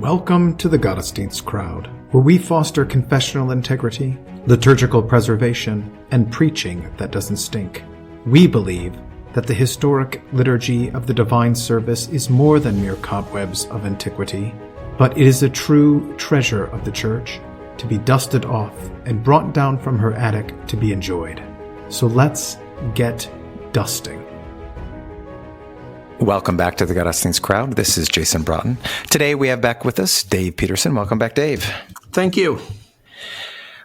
Welcome to the Gottesdienst crowd, where we foster confessional integrity, liturgical preservation, and preaching that doesn't stink. We believe that the historic liturgy of the divine service is more than mere cobwebs of antiquity, but it is a true treasure of the Church to be dusted off and brought down from her attic to be enjoyed. So let's get dusting. Welcome back to the Gottesdienst crowd. This is Jason Braaten. Today we have back with us Dave Petersen. Welcome back, Dave. Thank you.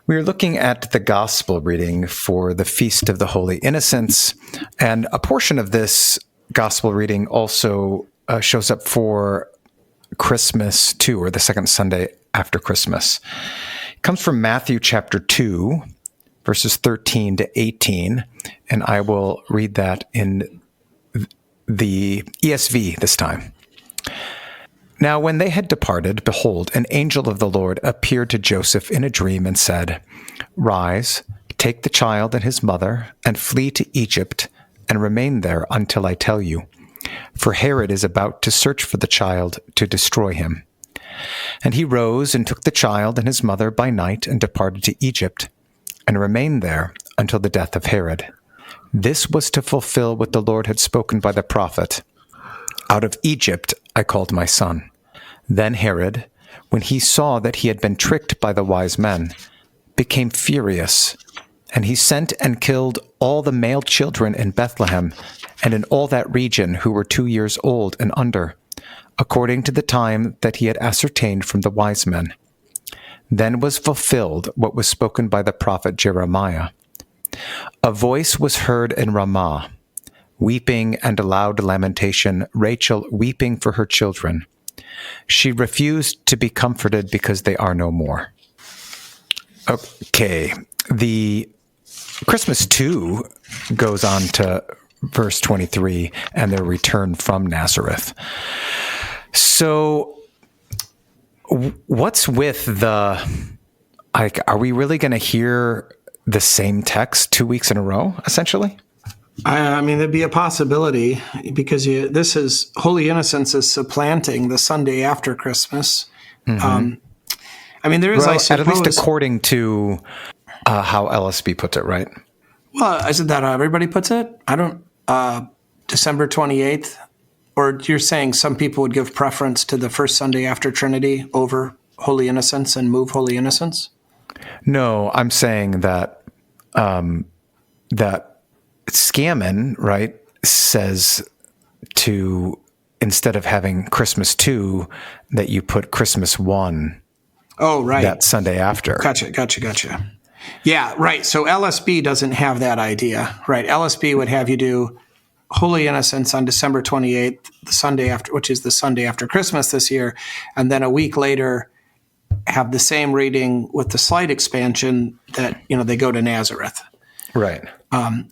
We are looking at the Gospel reading for the Feast of the Holy Innocents, and a portion of this Gospel reading also shows up for Christmas too, or the second Sunday after Christmas. It comes from Matthew chapter 2, verses 13 to 18, and I will read that in the ESV this time. Now, when they had departed, behold, an angel of the Lord appeared to Joseph in a dream and said, "Rise, take the child and his mother, and flee to Egypt, and remain there until I tell you. For Herod is about to search for the child to destroy him." And he rose and took the child and his mother by night and departed to Egypt, and remained there until the death of Herod. This was to fulfill what the Lord had spoken by the prophet, "Out of Egypt I called my son." Then Herod, when he saw that he had been tricked by the wise men, became furious, and he sent and killed all the male children in Bethlehem and in all that region who were 2 years old and under, according to the time that he had ascertained from the wise men. Then was fulfilled what was spoken by the prophet Jeremiah. A voice was heard in Ramah, weeping and a loud lamentation, Rachel weeping for her children. She refused to be comforted because they are no more. Okay, the Christmas 2 goes on to verse 23, and their return from Nazareth. So what's with the, are we really going to hear the same text 2 weeks in a row, essentially? I mean, there'd be a possibility because this is Holy Innocents is supplanting the Sunday after Christmas. Mm-hmm. I mean, there is, I suppose, at least according to how LSB puts it, right? Well, isn't that how everybody puts it? I don't. December 28th, or you're saying some people would give preference to the first Sunday after Trinity over Holy Innocents and move Holy Innocents? No, I'm saying that that Scammon, right, says to, instead of having Christmas 2, that you put Christmas 1. Oh, right. That Sunday after. Gotcha. Yeah, right. So LSB doesn't have that idea, right? LSB would have you do Holy Innocents on December 28th, the Sunday after, which is the Sunday after Christmas this year, and then a week later have the same reading with the slight expansion that, they go to Nazareth. Right.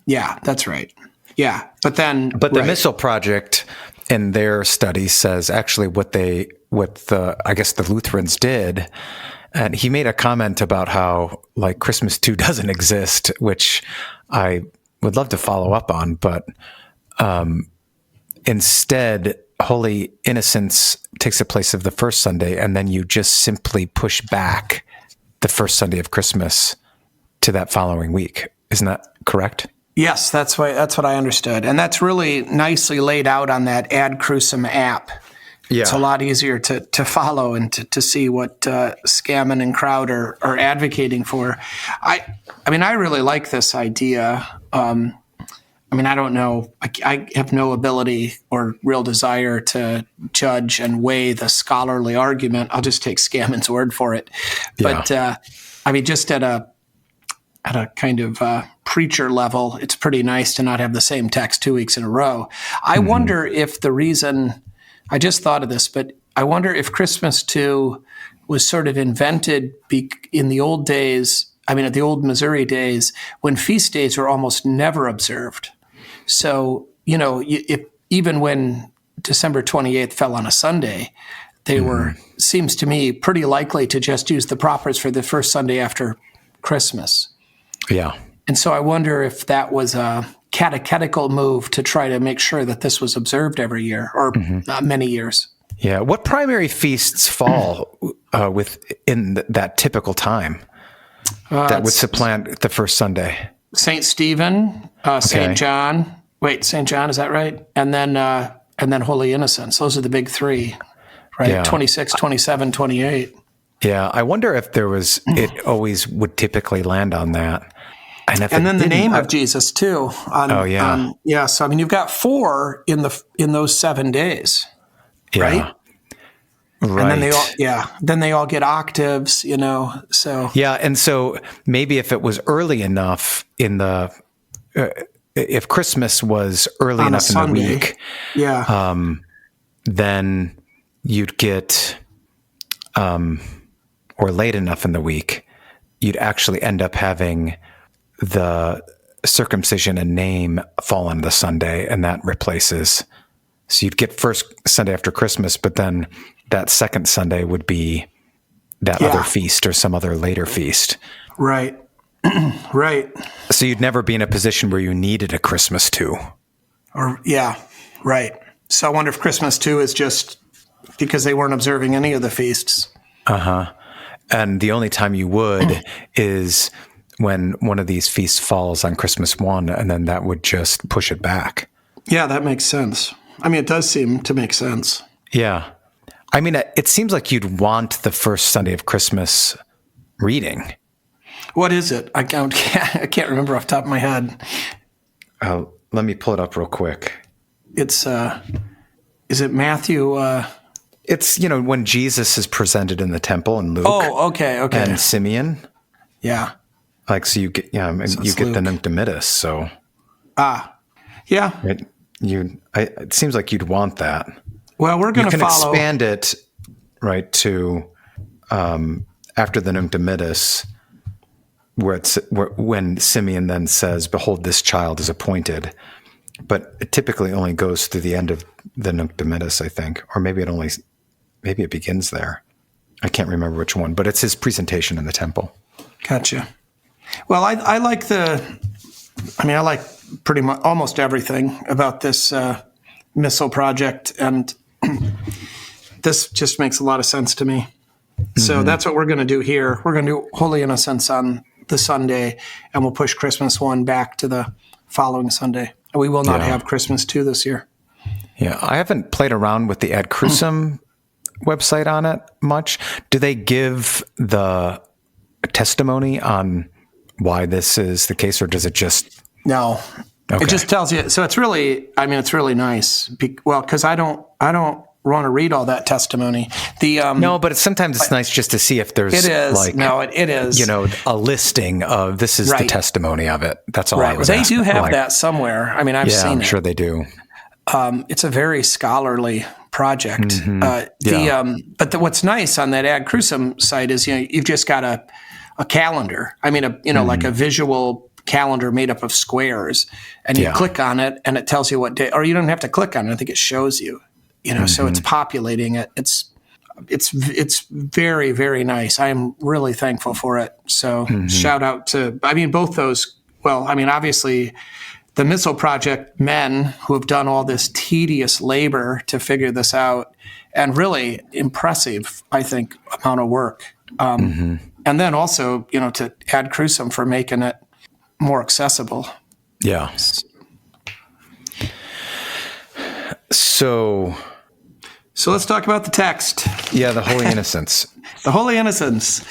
Yeah, that's right. Yeah. But the Missal Project in their study says actually what the Lutherans did. And he made a comment about how like Christmas 2 doesn't exist, which I would love to follow up on, but instead Holy Innocents takes the place of the first Sunday, and then you just simply push back the first Sunday of Christmas to that following week. Isn't that correct? Yes, that's what I understood. And that's really nicely laid out on that Ad Crucem app. Yeah. It's a lot easier to follow and to see what Scammon and Crowd are advocating for. I mean, I really like this idea. I don't know. I have no ability or real desire to judge and weigh the scholarly argument. I'll just take Scammon's word for it. Yeah. But just at a kind of preacher level, it's pretty nice to not have the same text 2 weeks in a row. I wonder if the reason, I just thought of this, but I wonder if Christmas 2 was sort of invented in the old days, at the old Missouri days, when feast days were almost never observed. So, even when December 28th fell on a Sunday, they were, seems to me, pretty likely to just use the propers for the first Sunday after Christmas. Yeah. And so I wonder if that was a catechetical move to try to make sure that this was observed every year or many years. Yeah. What primary feasts fall within that typical time that would supplant the first Sunday? St. Stephen, St. John. Wait, St. John, is that right? And then Holy Innocents. Those are the big three, right? Yeah. 26, 27, 28. Yeah. I wonder if it always would typically land on that. And then the name of Jesus too. So I mean, you've got 4 in those 7 days, right? Right. And then they all get octaves, So and so maybe if it was early enough in the, if Christmas was early enough in the week, then you'd get, or late enough in the week, you'd actually end up having the circumcision and name fall on the Sunday, and that replaces. So you'd get first Sunday after Christmas, but then that second Sunday would be that other feast or some other later feast. Right. Right. So you'd never be in a position where you needed a Christmas 2. Right. So I wonder if Christmas 2 is just because they weren't observing any of the feasts. And the only time you would is when one of these feasts falls on Christmas 1, and then that would just push it back. Yeah, that makes sense. I mean, it does seem to make sense. Yeah. I mean, it seems like you'd want the first Sunday of Christmas reading. What is it? I can't remember off the top of my head. Let me pull it up real quick. It's, is it Matthew? It's, when Jesus is presented in the temple in Luke. Oh, okay. And Simeon. Yeah. Like, so you get, you get Luke. The Nunc Dimittis, so. Yeah. It seems like you'd want that. Well, we're going to follow. You can expand it, right, to after the Nunc Dimittis, where when Simeon then says, "Behold, this child is appointed," but it typically only goes through the end of the Nunc Dimittis, I think, or maybe it begins there. I can't remember which one, but it's his presentation in the temple. Gotcha. Well, I like I like pretty much almost everything about this missal project, and this just makes a lot of sense to me. So that's what we're going to do here. We're going to do Holy Innocents on the Sunday, and we'll push Christmas 1 back to the following Sunday. And we will not have Christmas 2 this year. Yeah, I haven't played around with the Ad Crucem website on it much. Do they give the testimony on why this is the case, or does it just... No. Okay. It just tells you. So it's really nice. Because I don't want to read all that testimony. No, but sometimes it's nice just to see if there's it is. A listing of this is the testimony of it. That's all I was They asking. do have that somewhere. I mean, I've seen I'm it. sure they do. It's a very scholarly project. But what's nice on that Ad Crucem site is, you've just got a calendar. I mean, like a visual calendar made up of squares, and you click on it and it tells you what day, or you don't have to click on it. I think it shows you, so it's populating it. It's very, very nice. I am really thankful for it. So shout out to, both those. Well, obviously the Missal Project men who have done all this tedious labor to figure this out, and really impressive, I think, amount of work. And then also, to Ad Crucem for making it more accessible. Yeah. So let's talk about the text. Yeah, the Holy Innocents. The Holy Innocents.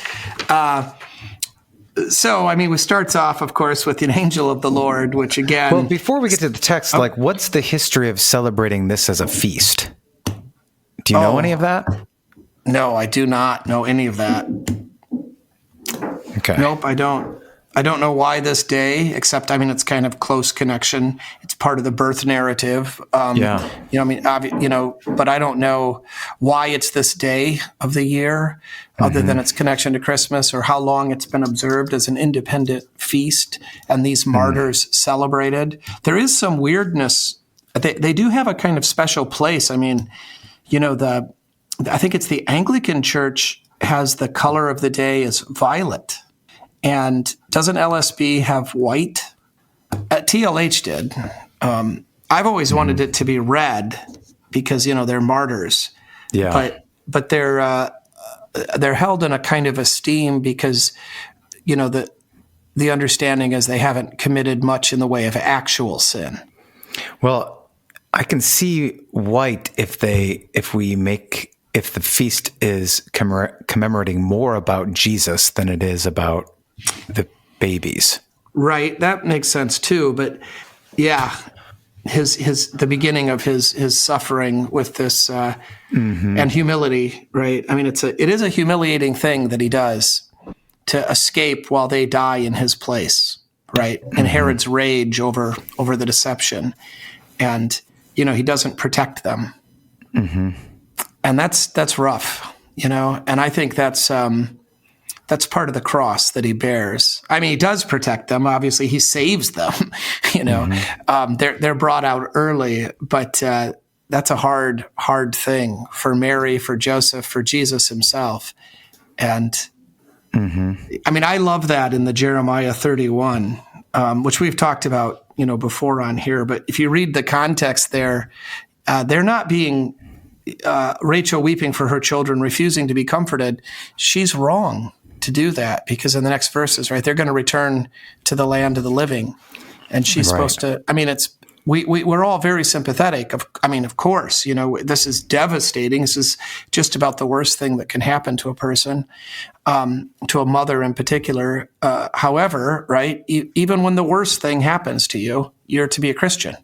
We starts off, of course, with an angel of the Lord, which again... Well, before we get to the text, what's the history of celebrating this as a feast? Do you know any of that? No, I do not know any of that. Okay. Nope, I don't. I don't know why this day, except, it's kind of close connection. It's part of the birth narrative. But I don't know why it's this day of the year, other than its connection to Christmas, or how long it's been observed as an independent feast and these martyrs celebrated. There is some weirdness. They do have a kind of special place. I think it's the Anglican Church has the color of the day is violet. And doesn't LSB have white? TLH did. I've always wanted it to be red because, they're martyrs. but they're held in a kind of esteem because, the understanding is they haven't committed much in the way of actual sin. Well, I can see white if the feast is commemorating more about Jesus than it is about the babies. Right, that makes sense too. But yeah, the beginning of his suffering with this and humility. Right. I mean, it is a humiliating thing that he does to escape while they die in his place. Right, and Herod's rage over the deception, and he doesn't protect them, and that's rough, and I think that's part of the cross that he bears. I mean, he does protect them. Obviously, he saves them. They're brought out early, but that's a hard thing for Mary, for Joseph, for Jesus himself, and. I mean, I love that in the Jeremiah 31, which we've talked about, before on here. But if you read the context there, they're not being Rachel weeping for her children, refusing to be comforted. She's wrong to do that because in the next verses, right, they're going to return to the land of the living, and she's supposed to. I mean, we're all very sympathetic. Of course, this is devastating. This is just about the worst thing that can happen to a person, to a mother in particular. However, right, even when the worst thing happens to you, you're to be a Christian.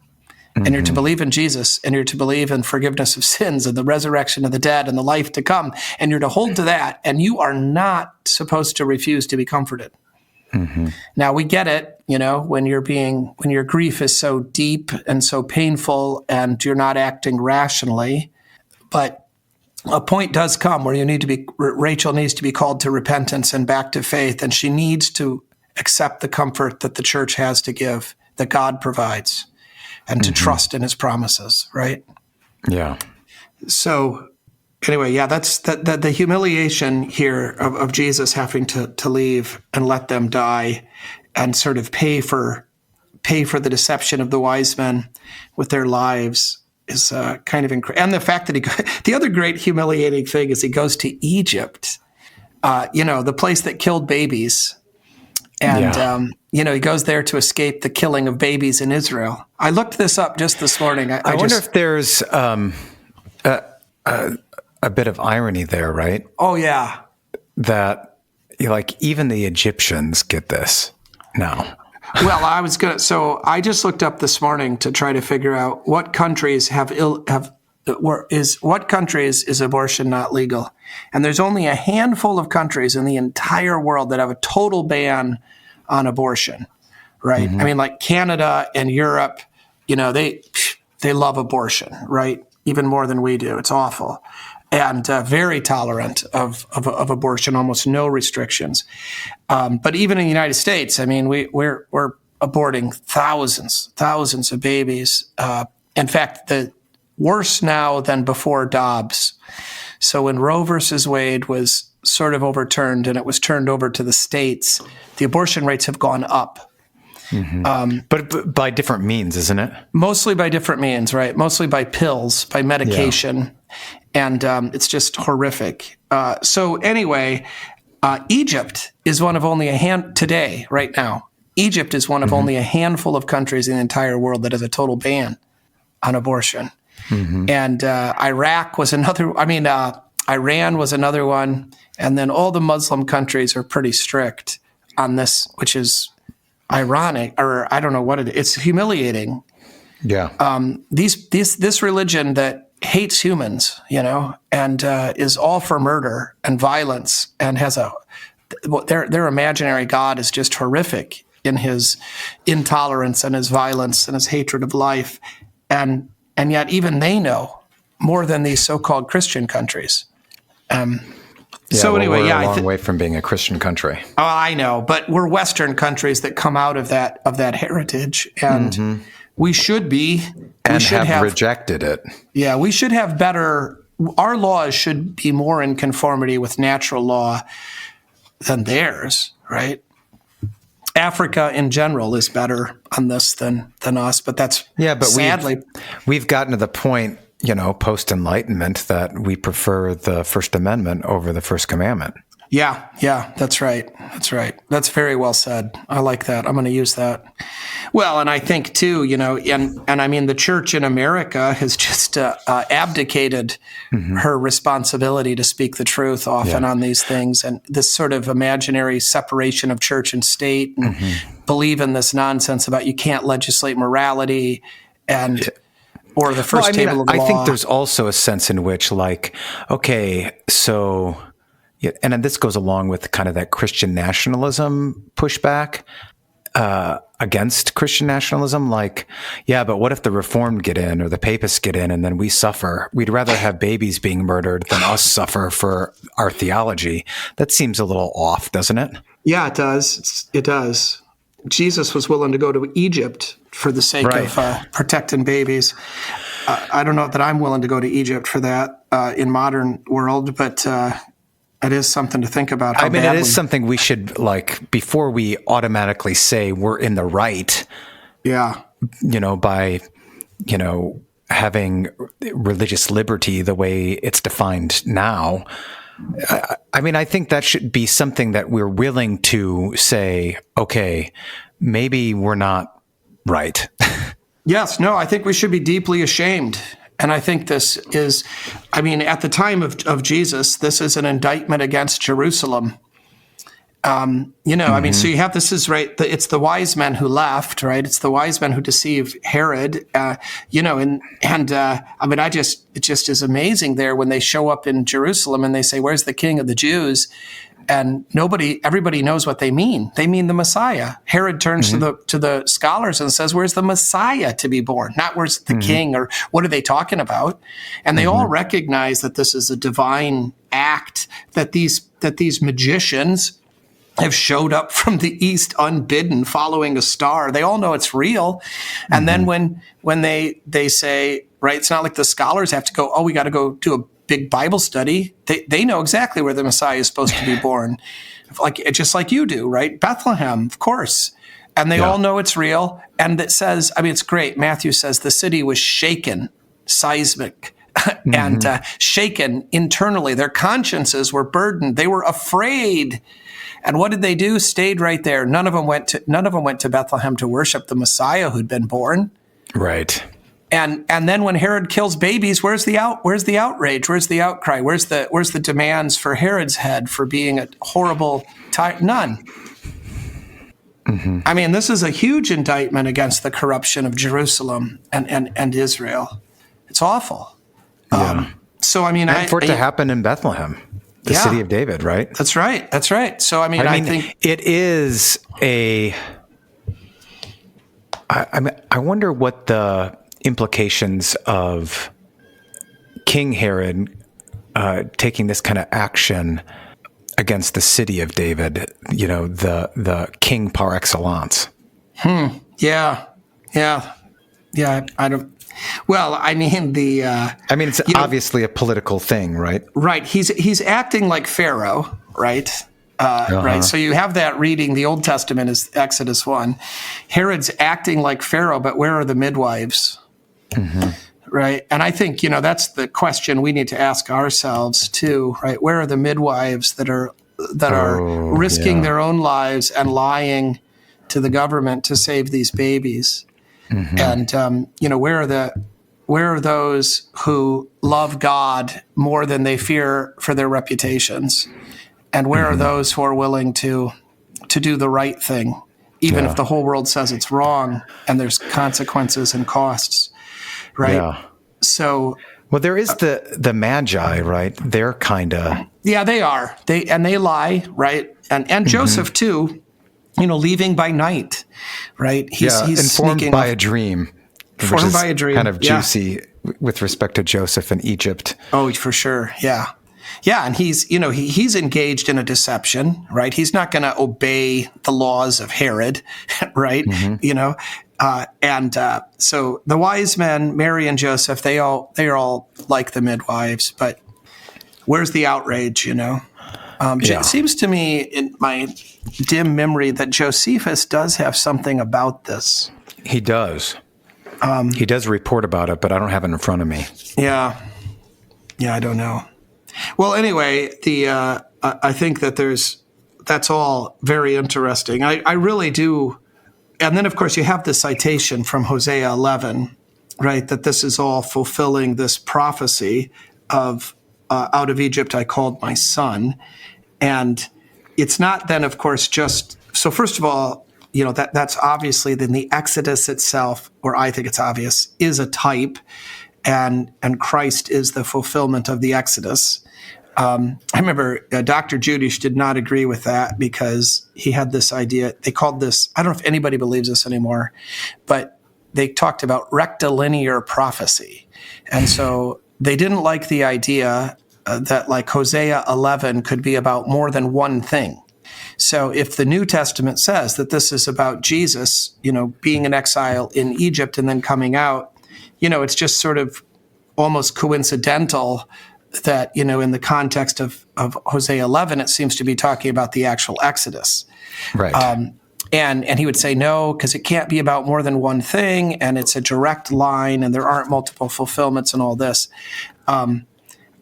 And you're to believe in Jesus, and you're to believe in forgiveness of sins and the resurrection of the dead and the life to come. And you're to hold to that, and you are not supposed to refuse to be comforted. Now we get it, when your grief is so deep and so painful and you're not acting rationally, but a point does come where Rachel needs to be called to repentance and back to faith, and she needs to accept the comfort that the church has to give, that God provides, and to trust in his promises, right? Yeah. So anyway, yeah, that's the humiliation here of Jesus having to leave and let them die and sort of pay for the deception of the wise men with their lives is kind of incredible. And the fact that the other great humiliating thing is he goes to Egypt, the place that killed babies. And, he goes there to escape the killing of babies in Israel. I looked this up just this morning. I wonder if there's a bit of irony there, right? Oh, yeah. That, even the Egyptians get this now. Well, I just looked up this morning to try to figure out what countries what countries is abortion not legal? And there's only a handful of countries in the entire world that have a total ban on abortion, right? I mean, like Canada and Europe, they love abortion, right? Even more than we do. It's awful. And very tolerant of abortion, almost no restrictions. But even in the United States, I mean, we're aborting thousands of babies. In fact, worse now than before Dobbs. So when Roe versus Wade was sort of overturned and it was turned over to the states, the abortion rates have gone up. But by different means, isn't it? Mostly by different means, right? Mostly by pills, by medication. Yeah. And it's just horrific. So anyway, Egypt is one of only today, right now, Egypt is one of only a handful of countries in the entire world that has a total ban on abortion. And Iran was another one. And then all the Muslim countries are pretty strict on this, which is ironic, or I don't know what it is. It's humiliating. Yeah. This religion that hates humans, and is all for murder and violence, and has their imaginary God is just horrific in his intolerance and his violence and his hatred of life, and yet even they know more than these so-called Christian countries. We're a long way from being a Christian country. Oh, I know, but we're Western countries that come out of that heritage, and we should be. And have rejected it. Yeah, we should have better. Our laws should be more in conformity with natural law than theirs, right? Africa in general is better on this than us, but that's sadly. We've gotten to the point post-Enlightenment, that we prefer the First Amendment over the First Commandment. Yeah, that's right. That's very well said. I like that. I'm going to use that. Well, and I think too, and I mean, the church in America has just abdicated her responsibility to speak the truth often on these things, and this sort of imaginary separation of church and state, and believe in this nonsense about you can't legislate morality or the first table of the law. I think there's also a sense in which, yeah, and then this goes along with kind of that Christian nationalism pushback against Christian nationalism. But what if the Reformed get in or the Papists get in and then we suffer? We'd rather have babies being murdered than us suffer for our theology. That seems a little off, doesn't it? Yeah, it does. It does. Jesus was willing to go to Egypt for the sake of protecting babies. I don't know that I'm willing to go to Egypt for that in modern world, but it is something to think about. It is something we should, before we automatically say we're in the right. Yeah. By, having religious liberty the way it's defined now. I think that should be something that we're willing to say, okay, maybe we're not right. Yes. No, I think we should be deeply ashamed. And I think this is, at the time of Jesus, this is an indictment against Jerusalem. So you have, this is right. It's the wise men who left, right? It's the wise men who deceived Herod, it just is amazing there when they show up in Jerusalem and they say, "Where's the King of the Jews?" And everybody knows what they mean. They mean the Messiah. Herod turns to the scholars and says, "Where's the Messiah to be born? Not where's the king, or what are they talking about?" And they all recognize that this is a divine act, that these magicians have showed up from the east unbidden, following a star. They all know it's real. And then when they say, right, it's not like the scholars have to go, "Oh, we got to go do a big Bible study." They know exactly where the Messiah is supposed to be born, just like you do, right? Bethlehem, of course. And they all know it's real. And it says, it's great. Matthew says the city was shaken, seismic, and shaken internally. Their consciences were burdened. They were afraid. And what did they do? Stayed right there. None of them went to Bethlehem to worship the Messiah who'd been born. Right. And then when Herod kills babies, where's the outrage? Where's the outcry? Where's the demands for Herod's head for being a horrible None. This is a huge indictment against the corruption of Jerusalem and Israel. It's awful. Yeah. And for it to happen in Bethlehem, the city of David, right? That's right. So I think it is I wonder what the implications of King Herod taking this kind of action against the city of David, the king par excellence. Yeah. I don't. Well, it's obviously a political thing, right? Right. He's acting like Pharaoh, right? Right. So you have that reading. The Old Testament is Exodus 1. Herod's acting like Pharaoh, but where are the midwives? Right. And I think, that's the question we need to ask ourselves too, right? Where are the midwives that are risking their own lives and lying to the government to save these babies? And, where are those who love God more than they fear for their reputations? And where are those who are willing to do the right thing, even if the whole world says it's wrong and there's consequences and costs, right? Yeah. So, well, there is the Magi, right? They're kind of... Yeah, they are. They lie, right? And Joseph too, leaving by night, right? He's informed by a dream. Informed by a dream. Kind of juicy with respect to Joseph in Egypt. Oh, for sure. Yeah. Yeah, and he's engaged in a deception, right? He's not going to obey the laws of Herod, right? So the wise men, Mary and Joseph, they are all like the midwives, but where's the outrage? It seems to me in my dim memory that Josephus does have something about this. He does. He does report about it, but I don't have it in front of me. Yeah, I don't know. Well, anyway, I think that that's all very interesting. I really do. And then, of course, you have the citation from Hosea 11, right, that this is all fulfilling this prophecy of out of Egypt I called my son. And it's not then, of course, just so. First of all, that's obviously then the Exodus itself, or I think it's obvious, is a type, and Christ is the fulfillment of the Exodus. I remember Dr. Judish did not agree with that because he had this idea. They called this, I don't know if anybody believes this anymore, but they talked about rectilinear prophecy. And so they didn't like the idea that like Hosea 11 could be about more than one thing. So if the New Testament says that this is about Jesus, being in exile in Egypt and then coming out, it's just sort of almost coincidental that, in the context of Hosea 11, it seems to be talking about the actual Exodus. Right. And he would say no, because it can't be about more than one thing, and it's a direct line, and there aren't multiple fulfillments and all this.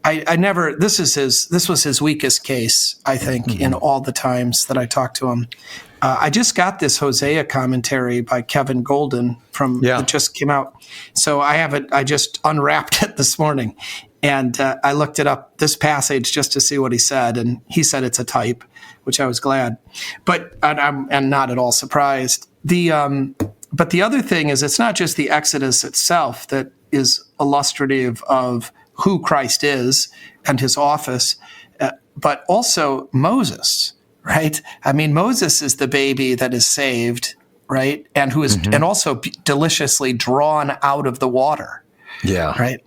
This was his weakest case, I think, in all the times that I talked to him. I just got this Hosea commentary by Kevin Golden it just came out. So I have it. I just unwrapped it this morning, and I looked it up, this passage, just to see what he said, and he said it's a type, which I was glad, but I'm not at all surprised. But the other thing is, it's not just the Exodus itself that is illustrative of who Christ is and his office, but also Moses, right? I mean, Moses is the baby that is saved, right? And who is, and also deliciously drawn out of the water. Yeah. Right.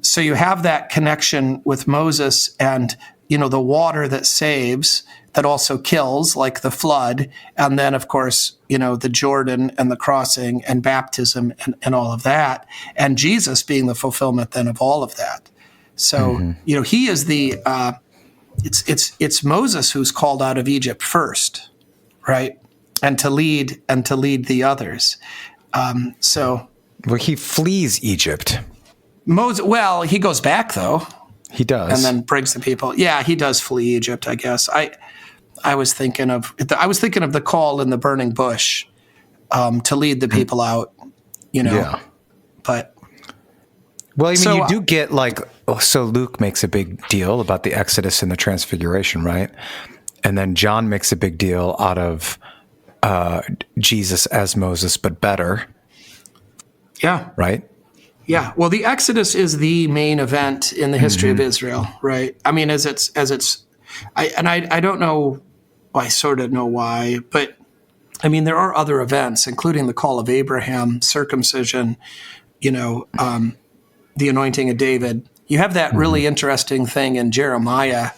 So you have that connection with Moses and, the water that saves, that also kills, like the flood. And then, of course, the Jordan and the crossing and baptism and all of that. And Jesus being the fulfillment then of all of that. So, he is it's Moses who's called out of Egypt first, right? And to lead the others. Well, he flees Egypt. Moses, well, he goes back though. He does. And then brings the people. Yeah, he does flee Egypt, I guess. I was thinking of the call in the burning bush to lead the people out, Yeah. But well, I mean, you do get so Luke makes a big deal about the Exodus and the Transfiguration, right? And then John makes a big deal out of Jesus as Moses, but better. Yeah. Right? Yeah. Well, the Exodus is the main event in the history of Israel, right? I mean, I don't know, I sort of know why, but I mean, there are other events, including the call of Abraham, circumcision, the anointing of David. You have that really interesting thing in Jeremiah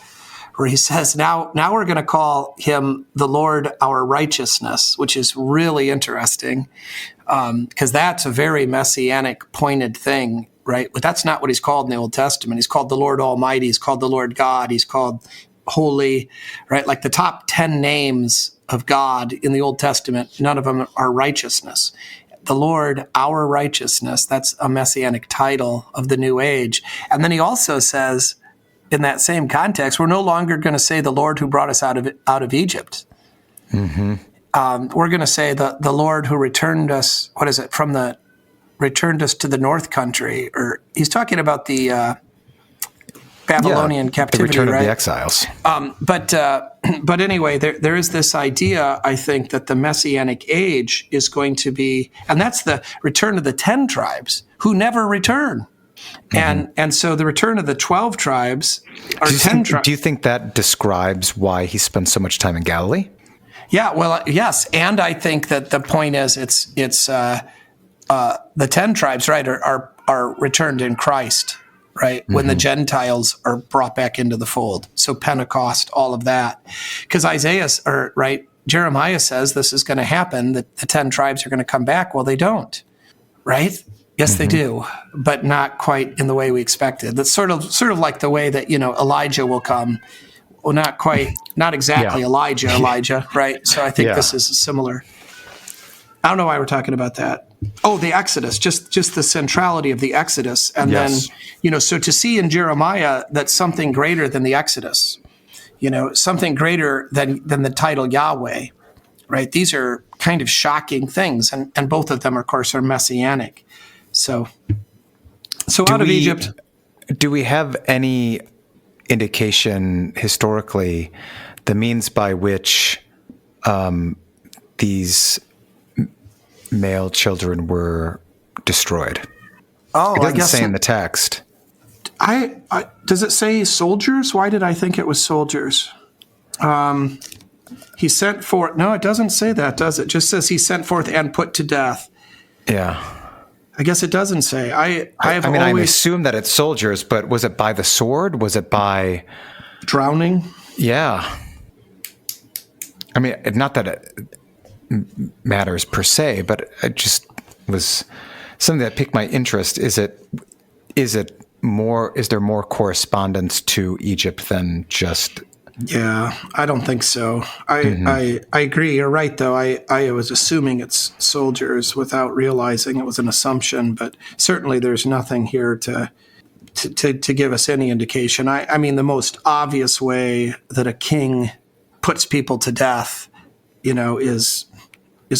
where he says, now we're going to call him the Lord our righteousness, which is really interesting because that's a very messianic pointed thing, right? But that's not what he's called in the Old Testament. He's called the Lord Almighty. He's called the Lord God. He's called Holy, right? Like the top 10 names of God in the Old Testament, none of them are righteousness. The Lord, our righteousness, that's a messianic title of the new age. And then he also says, in that same context, we're no longer going to say the Lord who brought us out of Egypt. We're going to say the Lord who returned us, returned us to the north country, or he's talking about the Babylonian captivity, the return right? of the exiles. But anyway, there is this idea, I think, that the Messianic age is going to be, and that's the return of the 10 tribes who never return. And so the return of the 12 tribes are 10 tribes. Do you think that describes why he spends so much time in Galilee? Yeah, well, yes. And I think that the point is it's the 10 tribes, right, are returned in Christ, right, when the Gentiles are brought back into the fold. So Pentecost, all of that. Because Jeremiah says this is going to happen, that the 10 tribes are going to come back. Well, they don't, right? Yes, they do, but not quite in the way we expected. That's sort of like the way that, Elijah will come. Well, not quite, not exactly Elijah, right? So I think this is similar. I don't know why we're talking about that. Oh, the Exodus, just the centrality of the Exodus. And Yes. then, so to see in Jeremiah that something greater than the Exodus, something greater than the title Yahweh, right? These are kind of shocking things. And both of them, of course, are messianic. So out of Egypt. Do we have any indication historically the means by which these male children were destroyed? Oh, It doesn't I guess say in the text. does it say soldiers? Why did I think it was soldiers? He sent forth. No, it doesn't say that, does it? It just says he sent forth and put to death. Yeah. I guess it doesn't say. I assume that it's soldiers, but was it by the sword? Was it by drowning? Yeah. I mean, not that it matters per se, but it just was something that piqued my interest. Is there more correspondence to Egypt than just? Yeah, I don't think so. I agree. You're right, though. I was assuming it's soldiers without realizing it was an assumption, but certainly there's nothing here to give us any indication. I mean, the most obvious way that a king puts people to death, is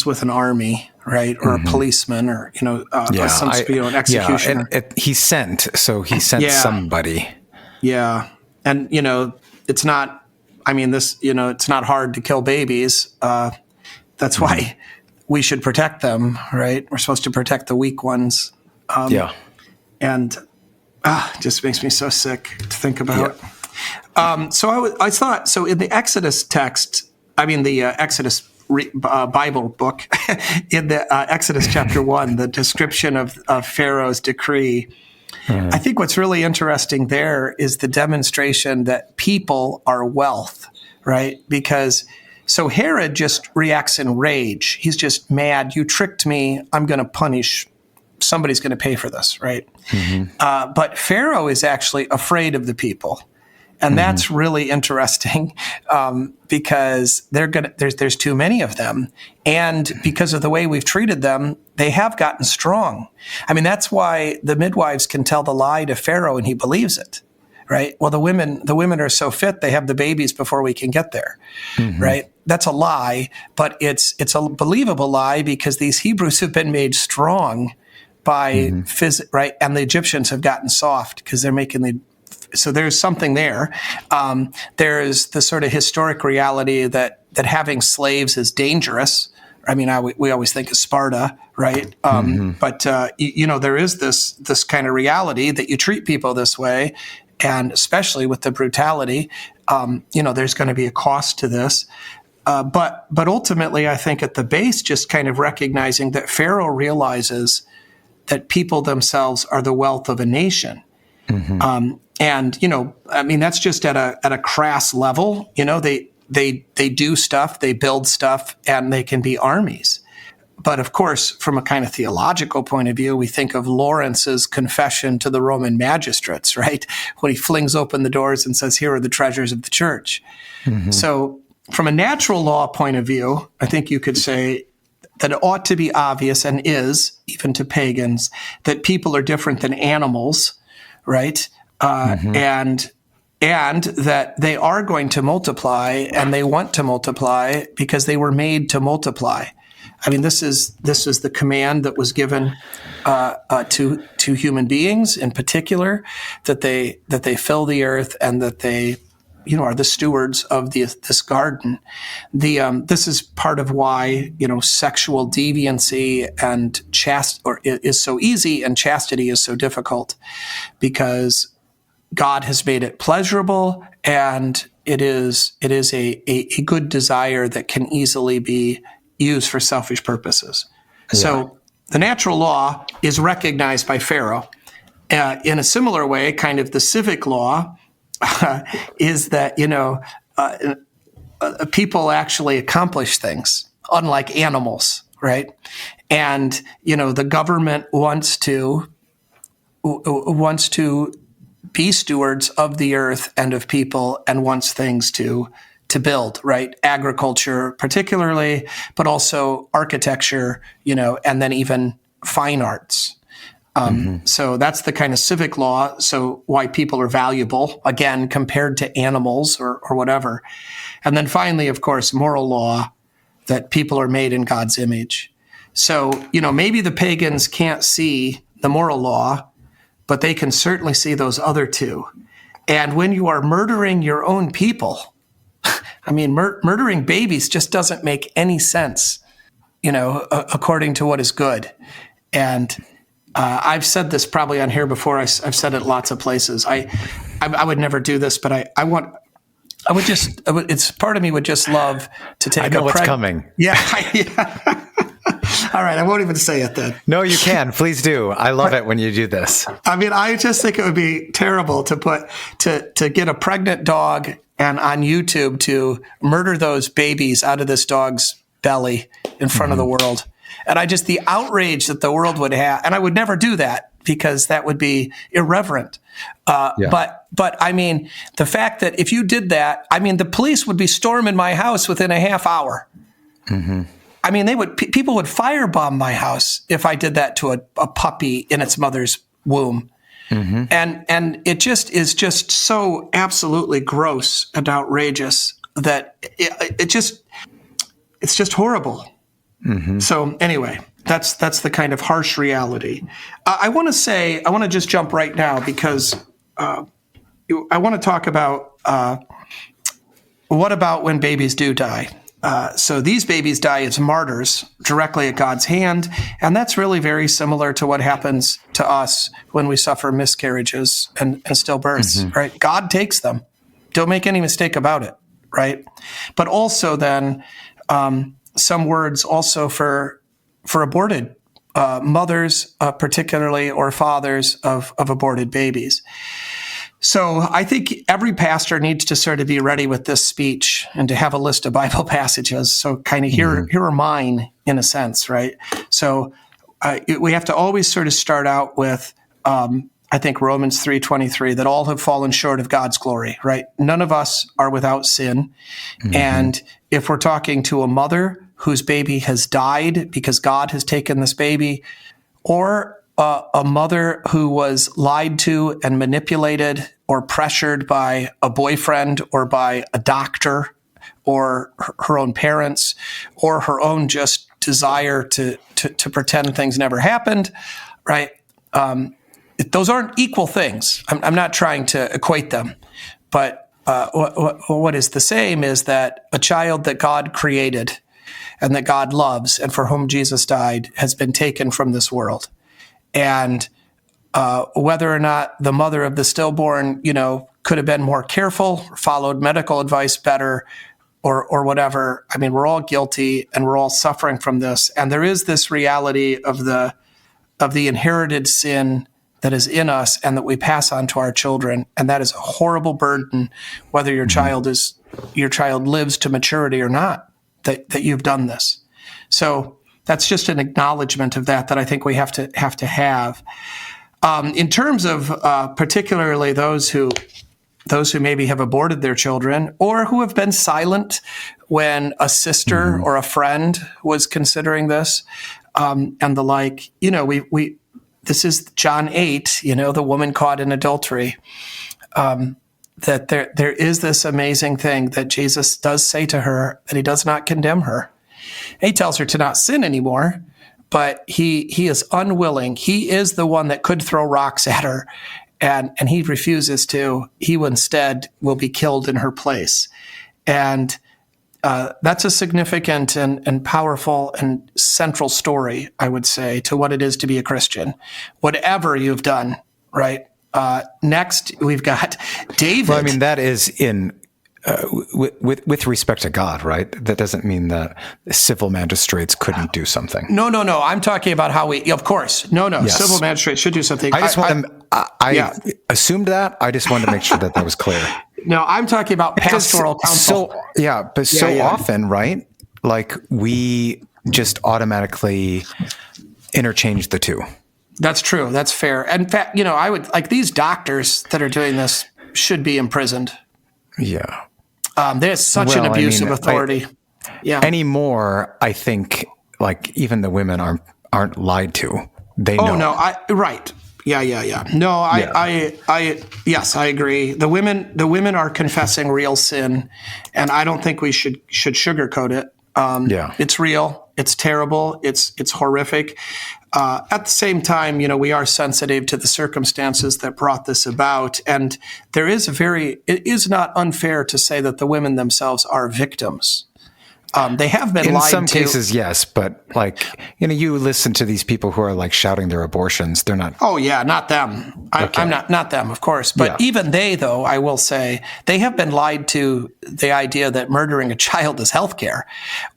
with an army, right, or a policeman, or an executioner. Yeah, he sent somebody. Yeah, and it's not. I mean, it's not hard to kill babies. That's why we should protect them, right? We're supposed to protect the weak ones. And it just makes me so sick to think about. Yeah. So I thought, so in the Exodus text, the Exodus Bible book, in the Exodus chapter 1, the description of Pharaoh's decree, I think what's really interesting there is the demonstration that people are wealth, right? Because so Herod just reacts in rage. He's just mad. You tricked me. I'm going to punish. Somebody's going to pay for this, right? But Pharaoh is actually afraid of the people. And that's really interesting because there's too many of them. And because of the way we've treated them, they have gotten strong. I mean, that's why the midwives can tell the lie to Pharaoh and he believes it, right? Well, the women are so fit, they have the babies before we can get there, right? That's a lie, but it's a believable lie because these Hebrews have been made strong by right? And the Egyptians have gotten soft because they're making so there's something there. There's the sort of historic reality that having slaves is dangerous. I mean, we always think of Sparta, right? But there is this kind of reality that you treat people this way, and especially with the brutality, there's going to be a cost to this. But ultimately, I think at the base, just kind of recognizing that Pharaoh realizes that people themselves are the wealth of a nation. And, that's just at a crass level. They do stuff, they build stuff, and they can be armies. But of course, from a kind of theological point of view, we think of Lawrence's confession to the Roman magistrates, right? When he flings open the doors and says, here are the treasures of the church. So from a natural law point of view, I think you could say that it ought to be obvious, and is, even to pagans, that people are different than animals, right? And that they are going to multiply, and they want to multiply because they were made to multiply. I mean, this is the command that was given to human beings in particular, that they fill the earth and that they are the stewards of this garden. This is part of why sexual deviancy and is so easy and chastity is so difficult, because God has made it pleasurable, and it is a good desire that can easily be used for selfish purposes. Yeah. So the natural law is recognized by Pharaoh. In a similar way, kind of the civic law is that people actually accomplish things, unlike animals, right? And the government wants to be stewards of the earth and of people, and wants things to build, right? Agriculture particularly, but also architecture, and then even fine arts. So that's the kind of civic law. So why people are valuable, again, compared to animals or whatever. And then finally, of course, moral law, that people are made in God's image. So, maybe the pagans can't see the moral law, but they can certainly see those other two. And when you are murdering your own people, murdering babies just doesn't make any sense, according to what is good. And I've said this probably on here before. I've said it lots of places. I would never do this, but it's part of me would just love to take. I know what's coming. Yeah. All right, I won't even say it then. No, you can. Please do. I love it when you do this. I just think it would be terrible to get a pregnant dog and on YouTube to murder those babies out of this dog's belly in front of the world. And the outrage that the world would have, and I would never do that because that would be irreverent. But the fact that if you did that, the police would be storming my house within a half hour. People would firebomb my house if I did that to a puppy in its mother's womb. And it just is just so absolutely gross and outrageous that it's just horrible. So anyway, that's the kind of harsh reality. I want to just jump right now because I want to talk about what about when babies do die. So these babies die as martyrs directly at God's hand, and that's really very similar to what happens to us when we suffer miscarriages and stillbirths, right? God takes them. Don't make any mistake about it, right? But also then some words also for aborted mothers, particularly, or fathers of aborted babies. So I think every pastor needs to sort of be ready with this speech and to have a list of Bible passages. So kind of here are mine in a sense, right? So we have to always sort of start out with, I think Romans 3:23, that all have fallen short of God's glory, right? None of us are without sin. And if we're talking to a mother whose baby has died because God has taken this baby, or a mother who was lied to and manipulated or pressured by a boyfriend or by a doctor or her own parents or her own just desire to pretend things never happened, right? Those aren't equal things. I'm not trying to equate them, but what is the same is that a child that God created and that God loves and for whom Jesus died has been taken from this world. And whether or not the mother of the stillborn, could have been more careful, followed medical advice better, or whatever. We're all guilty and we're all suffering from this. And there is this reality of the inherited sin that is in us and that we pass on to our children. And that is a horrible burden, whether your child lives to maturity or not, that you've done this. So that's just an acknowledgement of that I think we have to have. In terms of particularly those who maybe have aborted their children or who have been silent when a sister or a friend was considering this, and the like, this is John 8, the woman caught in adultery, that there is this amazing thing that Jesus does say to her, that he does not condemn her. He tells her to not sin anymore, but he is unwilling. He is the one that could throw rocks at her, and he refuses to. He instead will be killed in her place. And that's a significant and powerful and central story, I would say, to what it is to be a Christian, whatever you've done, right? Next, we've got David. Well, that is in with respect to God, right? That doesn't mean that civil magistrates couldn't do something. No. I'm talking about how of course. Yes. Civil magistrates should do something. I assumed that. I just wanted to make sure that was clear. No, I'm talking about pastoral counsel. Often, right? Like we just automatically interchange the two. That's true. That's fair. In fact, I would these doctors that are doing this should be imprisoned. Yeah. There's such an abuse of authority. Anymore, I think even the women aren't lied to, They know. Oh no, right. Yeah. No, yes, I agree. The women are confessing real sin, and I don't think we should sugarcoat it. It's real. It's terrible. It's horrific. At the same time, we are sensitive to the circumstances that brought this about, and it is not unfair to say that the women themselves are victims. They have been lied to. In some cases, yes, but you listen to these people who are shouting their abortions. They're not. Oh yeah, not them. I'm not them, of course. But even they, though, I will say, they have been lied to the idea that murdering a child is healthcare,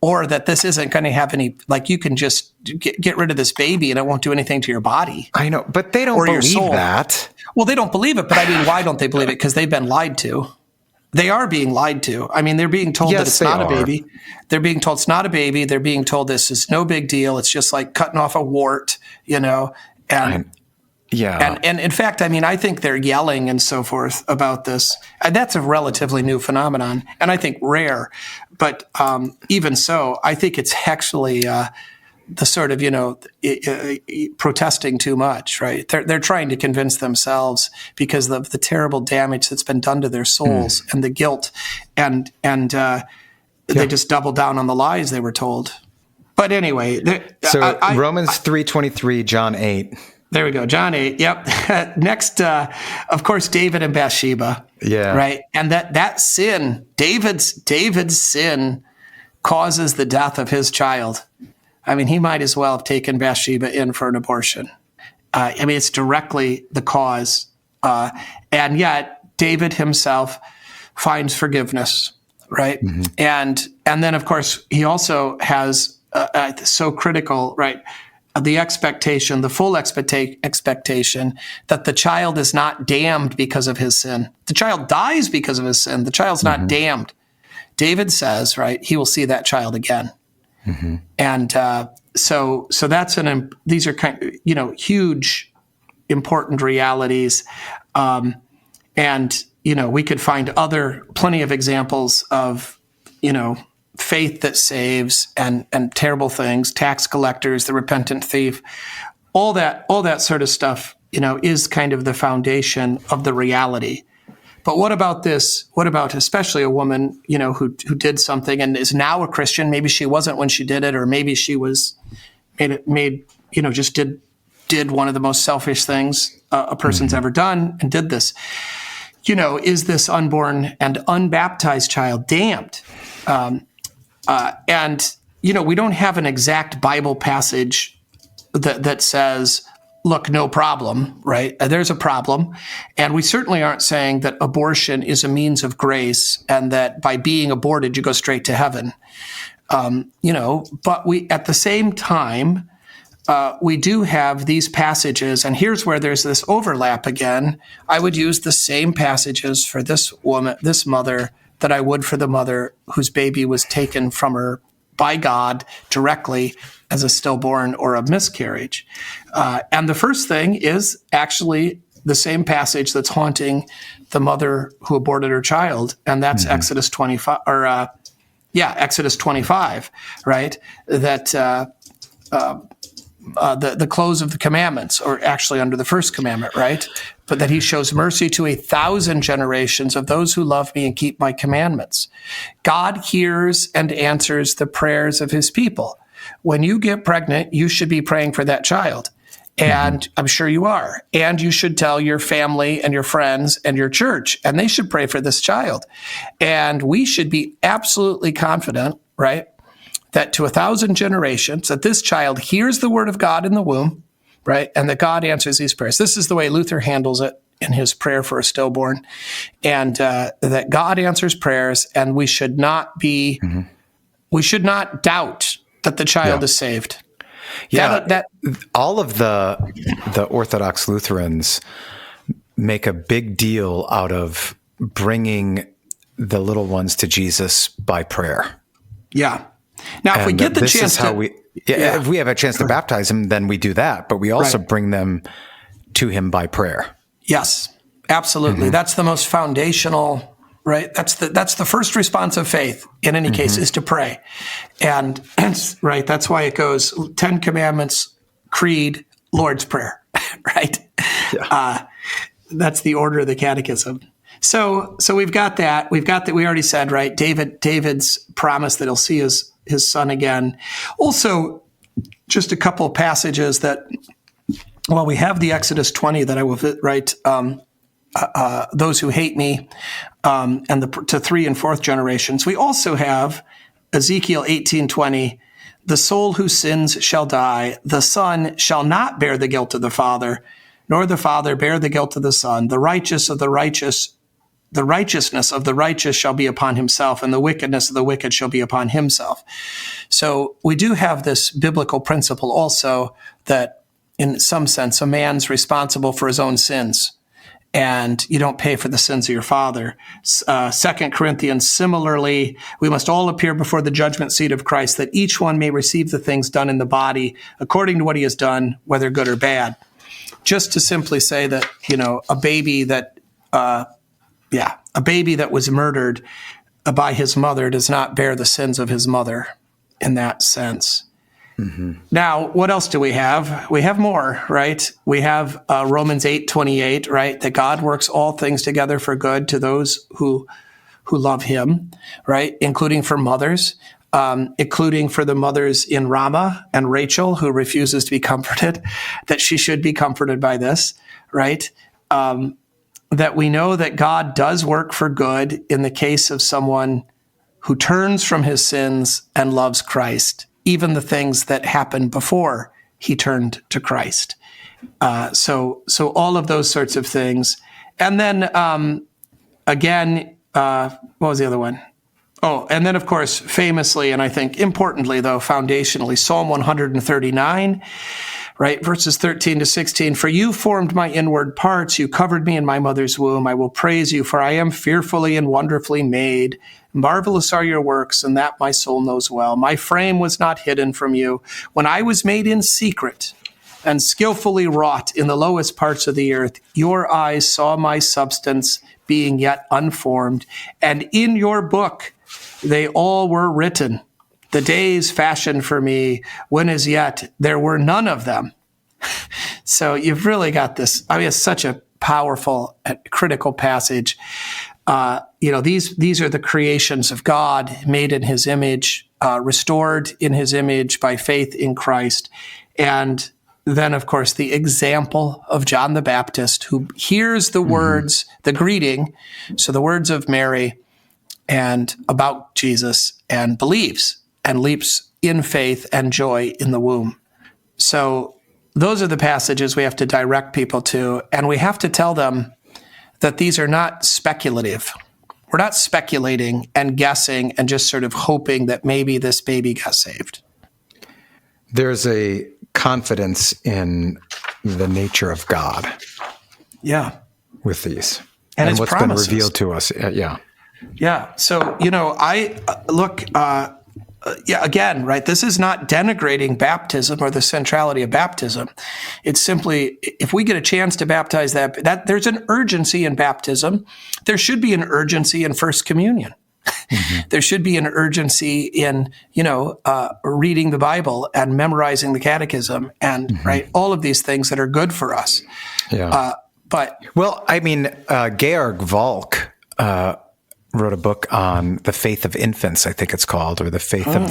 or that this isn't going to have any. You can just get rid of this baby and it won't do anything to your body. I know, but they don't believe that. Well, they don't believe it, but I mean, why don't they believe it? Because they've been lied to. They are being lied to. I mean, they're being told that it's not a baby. They're being told it's not a baby. They're being told this is no big deal. It's just like cutting off a wart, And in fact, I mean, I think they're yelling and so forth about this. And that's a relatively new phenomenon, and I think rare. But even so, I think it's actually the sort of, protesting too much, right? They're trying to convince themselves because of the terrible damage that's been done to their souls and the guilt, and they just double down on the lies they were told. But anyway, Romans 3:23, John 8. There we go, John 8. Yep. Next, of course, David and Bathsheba. Yeah. Right, and that sin, David's sin, causes the death of his child. I mean, he might as well have taken Bathsheba in for an abortion. I mean, it's directly the cause. And yet, David himself finds forgiveness, right? Mm-hmm. And then, of course, he also has so critical, right, the expectation, the full expectation that the child is not damned because of his sin. The child dies because of his sin. The child's not damned. David says, right, he will see that child again. Mm-hmm. And so that's these are huge, important realities, and we could find plenty of examples of faith that saves and terrible things, tax collectors, the repentant thief, all that sort of stuff, is kind of the foundation of the reality. But what about this? What about especially a woman, who did something and is now a Christian? Maybe she wasn't when she did it, or maybe she was just did one of the most selfish things a person's ever done and did this. Is this unborn and unbaptized child damned? And we don't have an exact Bible passage that says, look, no problem, right? There's a problem. And we certainly aren't saying that abortion is a means of grace and that by being aborted, you go straight to heaven. But we, at the same time, we do have these passages, and here's where there's this overlap again. I would use the same passages for this woman, this mother, that I would for the mother whose baby was taken from her by God directly as a stillborn or a miscarriage. And the first thing is actually the same passage that's haunting the mother who aborted her child, and that's Exodus 25, Exodus 25, right? That the close of the commandments, or actually under the first commandment, right? But that he shows mercy to 1,000 generations of those who love me and keep my commandments. God hears and answers the prayers of his people. When you get pregnant, you should be praying for that child. And I'm sure you are. And you should tell your family and your friends and your church, and they should pray for this child. And we should be absolutely confident, right, that to 1,000 generations, that this child hears the word of God in the womb, right, and that God answers these prayers. This is the way Luther handles it in his prayer for a stillborn, and that God answers prayers, and we should not be, we should not doubt that the child is saved. Yeah, that all of the Orthodox Lutherans make a big deal out of bringing the little ones to Jesus by prayer. Yeah. Now, if we get the chance if we have a chance to baptize them, then we do that. But we also bring them to him by prayer. Yes, absolutely. That's the most foundational, right? That's the first response of faith in any case, is to pray. And right, that's why it goes 10 Commandments, Creed, Lord's Prayer, right? Yeah. That's the order of the catechism. So we've got that. We've got that. We already said, right? David's promise that he'll see his son again. Also, just a couple of passages that, well, we have the Exodus 20 that I will write, those who hate me, and to 3 and 4th generations. We also have Ezekiel 18:20, the soul who sins shall die. The son shall not bear the guilt of the father, nor the father bear the guilt of the son. The righteousness of the righteous shall be upon himself, and the wickedness of the wicked shall be upon himself. So we do have this biblical principle also that in some sense, a man's responsible for his own sins, and you don't pay for the sins of your father. 2 Corinthians, similarly, we must all appear before the judgment seat of Christ, that each one may receive the things done in the body according to what he has done, whether good or bad. Just to simply say that, a baby that was murdered by his mother does not bear the sins of his mother in that sense. Mm-hmm. Now, what else do we have? We have more, right? We have Romans 8:28, right? That God works all things together for good to those who love him, right? Including for mothers, including for the mothers in Ramah and Rachel who refuses to be comforted, that she should be comforted by this, right? That we know that God does work for good in the case of someone who turns from his sins and loves Christ, even the things that happened before he turned to Christ. So all of those sorts of things. And then, again, what was the other one? Oh, and then, of course, famously, and I think importantly, though, foundationally, Psalm 139, right, verses 13 to 16. For you formed my inward parts. You covered me in my mother's womb. I will praise you, for I am fearfully and wonderfully made. Marvelous are your works, and that my soul knows well. My frame was not hidden from you when I was made in secret and skillfully wrought in the lowest parts of the earth. Your eyes saw my substance being yet unformed, and in your book they all were written, the days fashioned for me, when as yet there were none of them. So you've really got this. I mean, it's such a powerful, critical passage. These are the creations of God, made in his image, restored in his image by faith in Christ. And then, of course, the example of John the Baptist, who hears the words, the greeting, so the words of Mary and about Jesus, and believes and leaps in faith and joy in the womb. So those are the passages we have to direct people to, and we have to tell them that these are not speculative. We're not speculating and guessing and just sort of hoping that maybe this baby got saved. There's a confidence in the nature of God. Yeah. With these. And its what's promises. Been revealed to us. Yeah. Yeah. So, I look, again, right, this is not denigrating baptism or the centrality of baptism. It's simply, if we get a chance to baptize that there's an urgency in baptism. There should be an urgency in First Communion. Mm-hmm. There should be an urgency in, reading the Bible and memorizing the catechism and, right, all of these things that are good for us. Yeah. Georg Volk, wrote a book on the faith of infants, I think it's called, or the faith of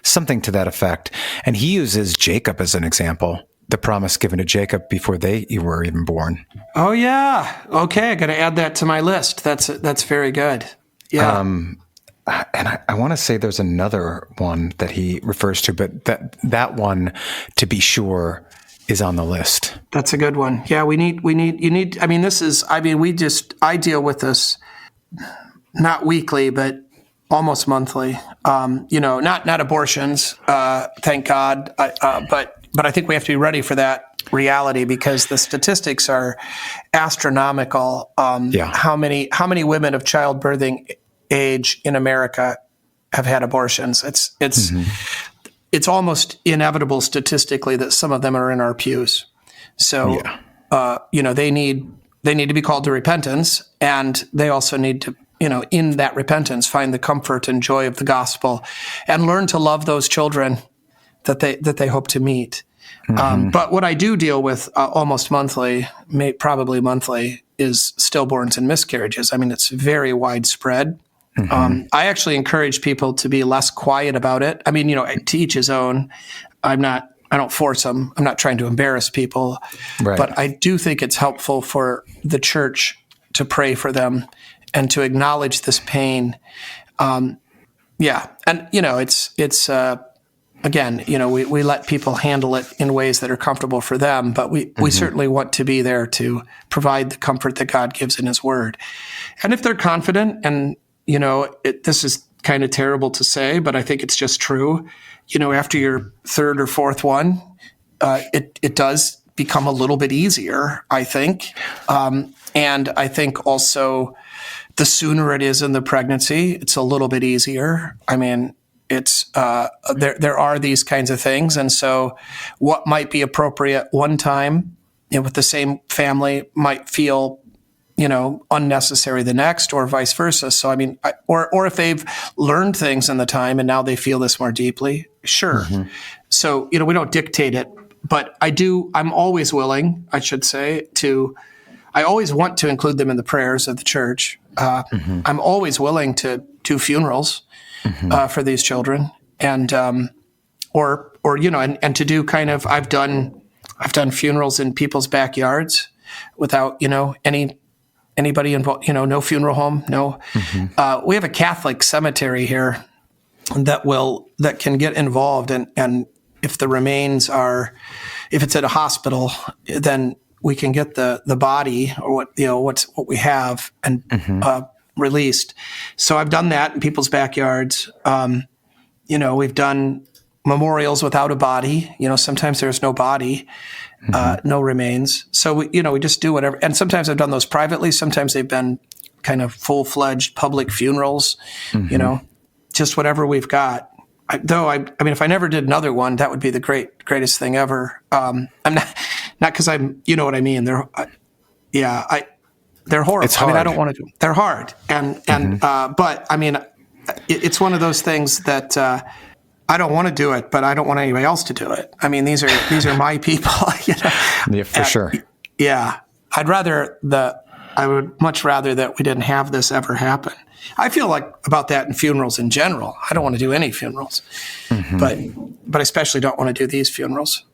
something to that effect. And he uses Jacob as an example, the promise given to Jacob before they were even born. Oh, yeah. Okay. I got to add that to my list. That's very good. Yeah. And I want to say there's another one that he refers to, but that one, to be sure, is on the list. That's a good one. Yeah. I deal with this not weekly, but almost monthly. Not abortions, thank God. But I think we have to be ready for that reality because the statistics are astronomical. How many women of childbirthing age in America have had abortions? It's almost inevitable statistically that some of them are in our pews. So, they need to be called to repentance, and they also need to, in that repentance, find the comfort and joy of the gospel and learn to love those children that they hope to meet. But what I do deal with almost monthly, probably monthly, is stillborns and miscarriages. I mean, it's very widespread. I actually encourage people to be less quiet about it. I mean, to each his own. I don't force them. I'm not trying to embarrass people. Right. But I do think it's helpful for the church to pray for them and to acknowledge this pain. And, it's again, we let people handle it in ways that are comfortable for them, but we certainly want to be there to provide the comfort that God gives in His Word. And if they're confident, and, this is kind of terrible to say, but I think it's just true, after your third or fourth one, it does become a little bit easier, I think. And I think also the sooner it is in the pregnancy, it's a little bit easier. I mean, it's there are these kinds of things, and so what might be appropriate one time with the same family might feel unnecessary the next, or vice versa. So I mean, or if they've learned things in the time and now they feel this more deeply, sure. So we don't dictate it, but I'm always willing, I should say, I always want to include them in the prayers of the church. I'm always willing to do funerals for these children, and or and to do kind of I've done funerals in people's backyards without anybody involved. No funeral home. No, we have a Catholic cemetery here that can get involved, and if the remains if it's at a hospital, then we can get the body or what we have and released. So I've done that in people's backyards. We've done memorials without a body. Sometimes there's no body, no remains. So we just do whatever. And sometimes I've done those privately. Sometimes they've been kind of full-fledged public funerals. Just whatever we've got. I mean, if I never did another one, that would be the greatest thing ever. I'm not because I'm, you know what I mean. They're horrible. It's hard. I mean, I don't want to do them. They're hard. But I mean, it's one of those things that, I don't want to do it, but I don't want anybody else to do it. I mean, these are my people, Yeah, for sure. Yeah. I would much rather that we didn't have this ever happen. I feel like about that in funerals in general. I don't want to do any funerals, but I especially don't want to do these funerals.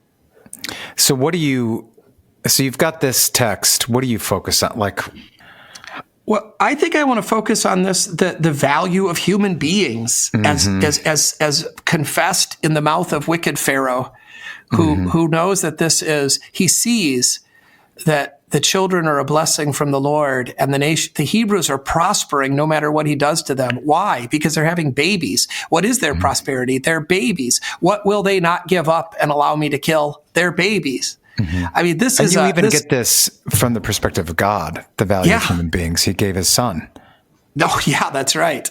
So so you've got this text. What do you focus on? Well, I think I want to focus on this, the value of human beings as confessed in the mouth of wicked Pharaoh, who knows that he sees that the children are a blessing from the Lord, and the Hebrews are prospering no matter what he does to them. Why? Because they're having babies. What is their prosperity? They're babies. What will they not give up and allow me to kill? Their babies. I mean, this is. And you even get this from the perspective of God, the value of human beings. He gave His Son. Oh, yeah, that's right.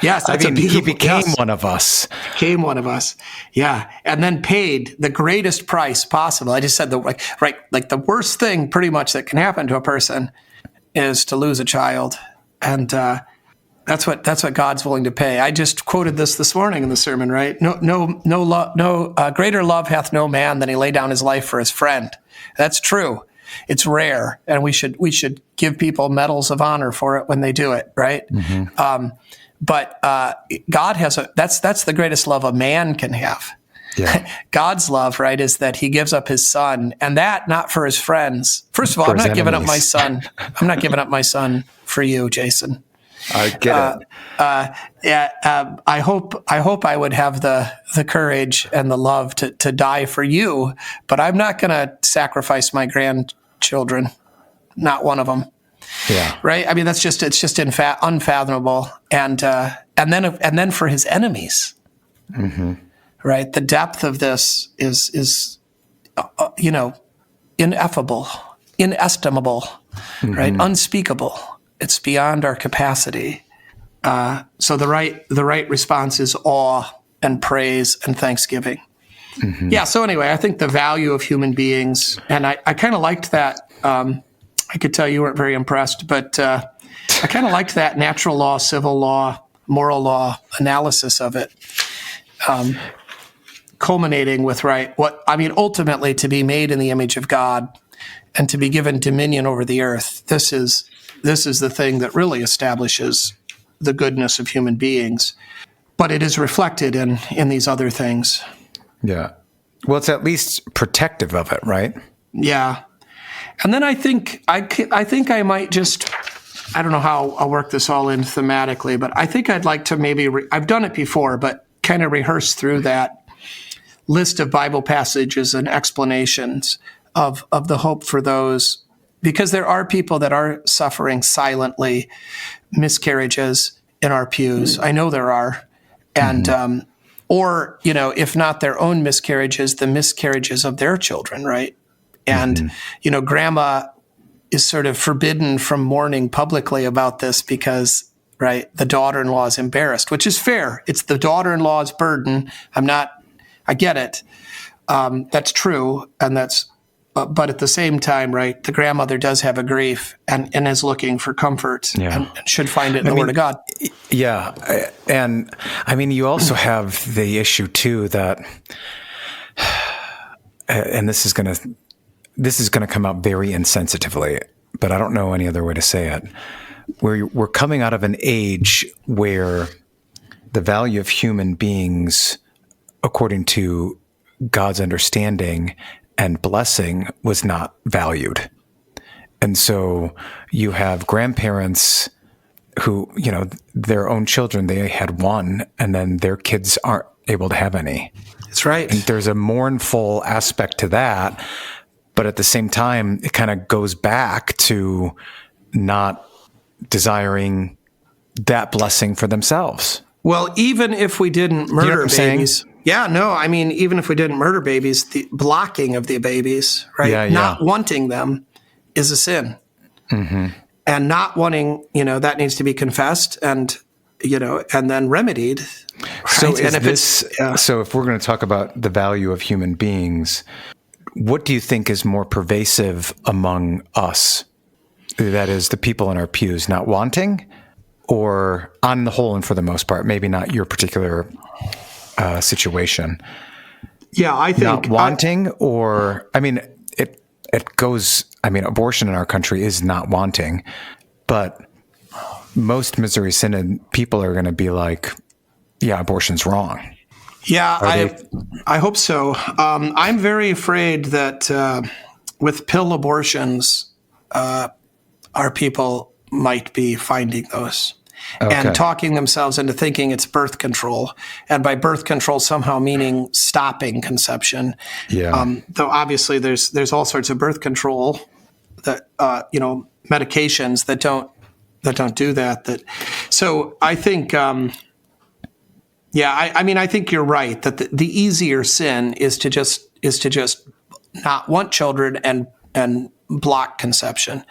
Yes, that's He became one of us. Became one of us. Yeah, and then paid the greatest price possible. I just said the worst thing pretty much that can happen to a person is to lose a child, and that's what God's willing to pay. I just quoted this morning in the sermon, right? No greater love hath no man than he lay down his life for his friend. That's true. It's rare, and we should give people medals of honor for it when they do it, right? But God has that's the greatest love a man can have. Yeah. God's love, right, is that He gives up His Son, and that not for His friends. First of all, I'm not giving up my son. I'm not giving up my son for you, Jason. I get it. I hope I would have the courage and the love to die for you, but I'm not going to sacrifice my grandchildren. Not one of them. Yeah. Right. I mean, it's just unfathomable. And then for His enemies. Right. The depth of this is ineffable, inestimable, right? Unspeakable. It's beyond our capacity. So the right response is awe and praise and thanksgiving. Yeah. So anyway, I think the value of human beings, and I kind of liked that. I could tell you weren't very impressed, but I kind of liked that natural law, civil law, moral law analysis of it. culminating with, ultimately to be made in the image of God and to be given dominion over the earth. This is the thing that really establishes the goodness of human beings. But it is reflected in these other things. Yeah. Well, it's at least protective of it, right? Yeah. And then I think I might just, I don't know how I'll work this all in thematically, but I think I'd like to maybe, I've done it before, but kind of rehearse through that list of Bible passages and explanations of the hope for those, because there are people that are suffering silently miscarriages in our pews. I know there are. And, or, if not their own miscarriages, the miscarriages of their children, right? And, grandma is sort of forbidden from mourning publicly about this because, right, the daughter-in-law is embarrassed, which is fair. It's the daughter-in-law's burden. I get it. That's true. And but at the same time, right, the grandmother does have a grief and is looking for comfort and should find it in the Word of God. Yeah. And you also have the issue too that, and this is going to come out very insensitively, but I don't know any other way to say it. We're coming out of an age where the value of human beings, according to God's understanding and blessing, was not valued. And so you have grandparents who, their own children, they had one, and then their kids aren't able to have any. That's right. And there's a mournful aspect to that. But at the same time, it kind of goes back to not desiring that blessing for themselves. Well, even if we didn't murder babies. Yeah, no, even if we didn't murder babies, the blocking of the babies, right? Yeah. Not wanting them is a sin. Mm-hmm. And not wanting, that needs to be confessed and then remedied. Right? So if we're going to talk about the value of human beings, what do you think is more pervasive among us? That is, the people in our pews not wanting, or on the whole and for the most part, maybe not your particular situation. Yeah, I think not wanting, it goes. Abortion in our country is not wanting, but most Missouri Synod people are going to be like, "Yeah, abortion's wrong." Yeah, I hope so. I'm very afraid that with pill abortions, our people might be finding those. Okay. And talking themselves into thinking it's birth control, and by birth control somehow meaning stopping conception. Yeah. Though obviously there's all sorts of birth control that medications that don't do that. So I think I think you're right that the easier sin is to just not want children and block conception,